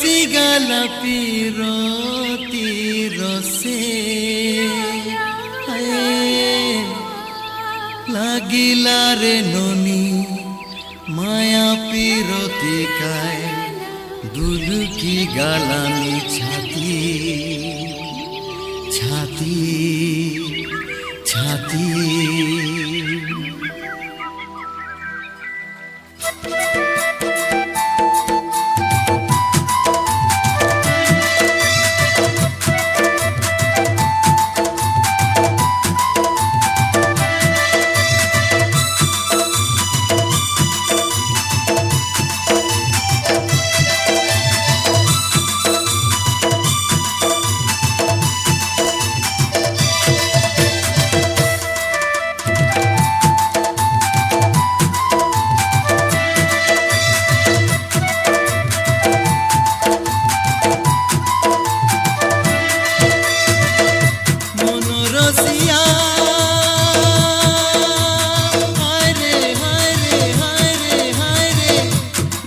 रसिगाला पीरती रसे लागिला रे ननी माया पीरती काय दुलुकी गालानी छाती छाती छाती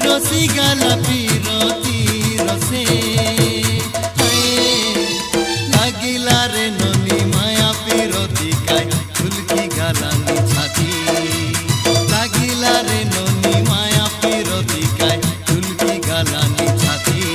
रसिगाला पीरती रसे लागिला रे ननी माया पीरती काय दुलकी गालानी छाती लागिला रे ननी माया पीरती काय दुलकी गालानी छाती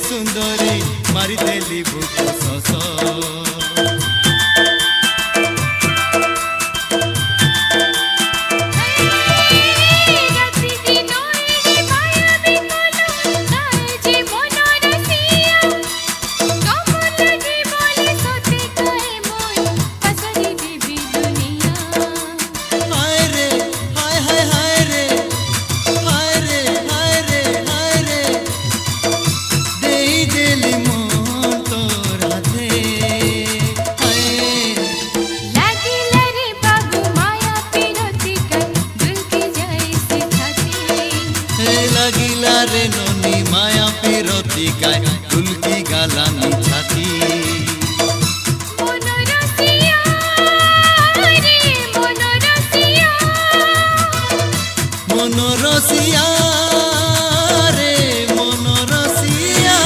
सुंदरी मारी देली बुक सस लागिला रे ननी माया पीरती काय दुलकी गालानी छाती मनोरसिया रे मनोरसिया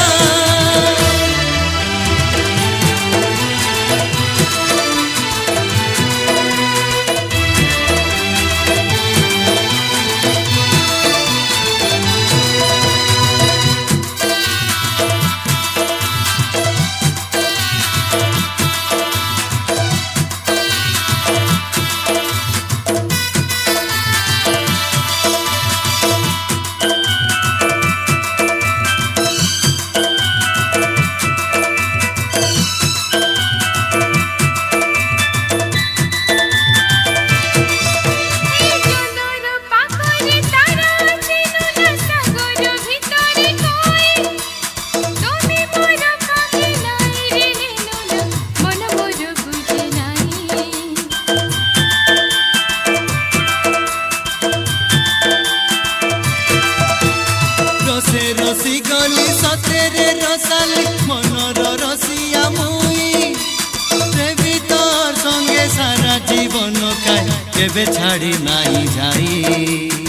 रसी गली सतेरे रसाली मनर रसिया मुई संगे सारा जीवन काय केबे छाड़ी नाई जाई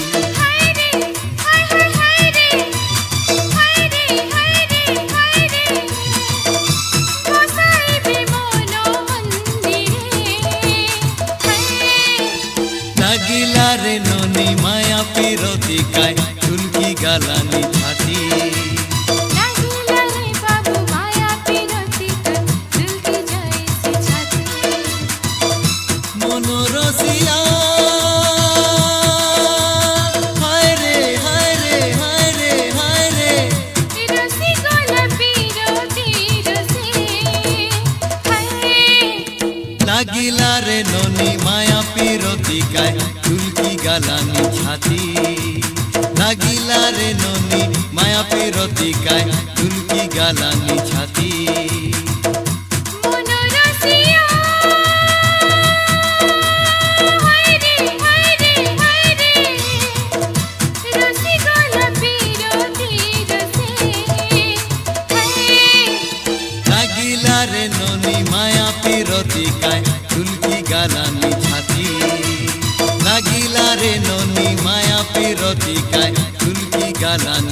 লাগিলা রে ননি মায়া পিরতি কায় চুলকি গালানি ছাতি মনোরসিয়া হায় রে হায় রে হায় রে হায় রে লাগিলা রে ননি মায়া পিরতি কায় চুলকি গালানি ছাতি লাগিলা রে ননি মায়া পিরতি কায় চুলকি গালানি ছাতি লাগিলা রে ননি মায়া পিরতি কায় চুলকি গালানি ছাতি লাগিলা রে ননি মায়া পিরতি কায় চুলকি গালানি